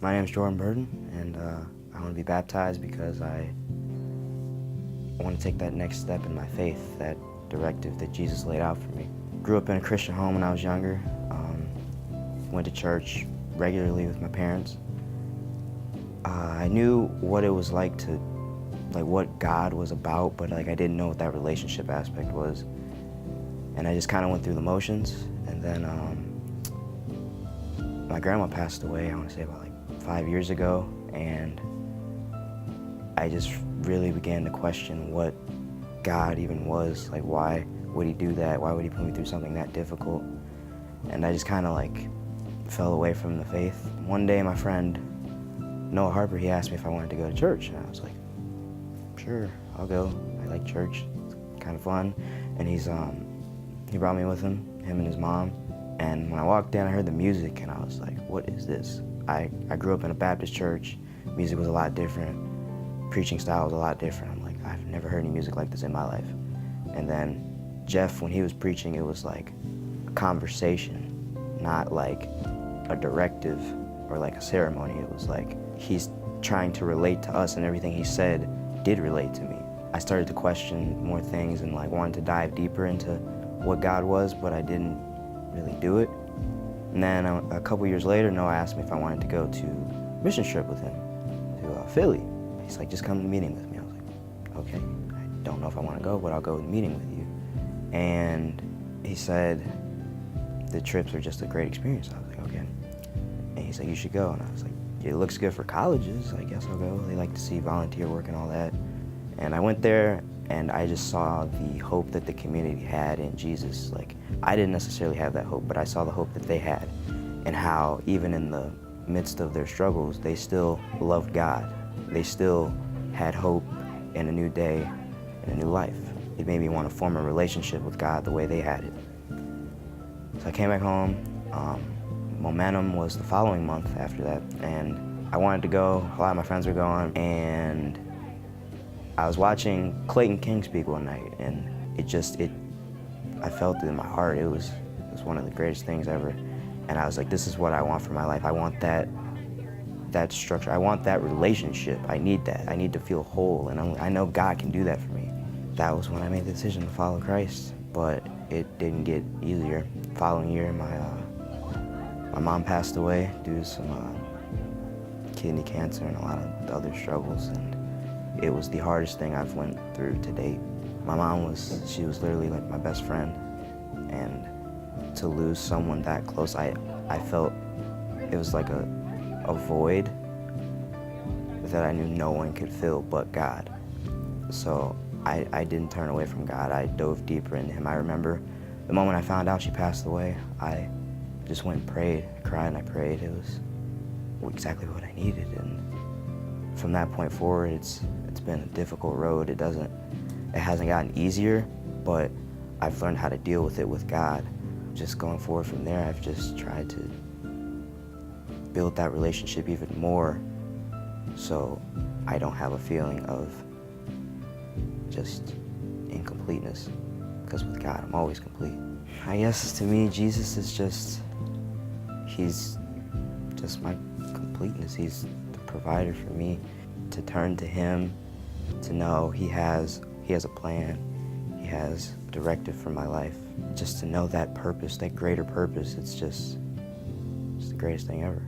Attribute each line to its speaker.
Speaker 1: My name is Burton, and I want to be baptized because I want to take that next step in my faith, that directive that Jesus laid out for me. Grew up in a Christian home when I was younger. Went to church regularly with my parents. I knew what it was like what God was about, but I didn't know what that relationship aspect was. And I just kind of went through the motions, and then my grandma passed away, I want to say about 5 years ago, and I just really began to question what God even was. Why would he do that? Why would he put me through something that difficult? And I just kind of fell away from the faith. One day my friend Noah Harper, he asked me if I wanted to go to church, and I was like, sure, I'll go. I like church, it's kind of fun. And he brought me with him and his mom. And when I walked in, I heard the music, and I was like, what is this? I grew up in a Baptist church. Music was a lot different. Preaching style was a lot different. I'm like, I've never heard any music like this in my life. And then Jeff, when he was preaching, it was like a conversation, not like a directive or like a ceremony. It was like he's trying to relate to us, and everything he said did relate to me. I started to question more things and wanted to dive deeper into what God was, but I didn't really do it. And then a couple years later, Noah asked me if I wanted to go to a mission trip with him to Philly. He's like, just come to the meeting with me. I was like, okay, I don't know if I want to go, but I'll go to the meeting with you. And he said, the trips are just a great experience. I was like, okay. And he's like, you should go. And I was like, it looks good for colleges, I guess I'll go. They like to see volunteer work and all that. And I went there, and I just saw the hope that the community had in Jesus. I didn't necessarily have that hope, but I saw the hope that they had, and how even in the midst of their struggles, they still loved God. They still had hope in a new day and a new life. It made me want to form a relationship with God the way they had it. So I came back home. Momentum was the following month after that, and I wanted to go. A lot of my friends were going, and I was watching Clayton King speak one night, and I felt it in my heart. It was one of the greatest things ever. And I was like, this is what I want for my life. I want that structure. I want that relationship. I need that. I need to feel whole, and I know God can do that for me. That was when I made the decision to follow Christ, but it didn't get easier. The following year, my mom passed away due to some kidney cancer and a lot of other struggles, and it was the hardest thing I've went through to date. My mom she was literally like my best friend, and to lose someone that close, I felt it was like a void that I knew no one could fill but God. So I didn't turn away from God. I dove deeper into him. I remember the moment I found out she passed away, I just went and prayed. I cried and I prayed. It was exactly what I needed. And from that point forward, it's been a difficult road. It hasn't gotten easier, but I've learned how to deal with it with God. Just going forward from there, I've just tried to build that relationship even more, so I don't have a feeling of just incompleteness, because with God, I'm always complete. I guess to me, Jesus is he's just my completeness. He's the provider for me. To turn to him, to know he has a plan, he has a directive for my life. Just to know that purpose, that greater purpose, it's the greatest thing ever.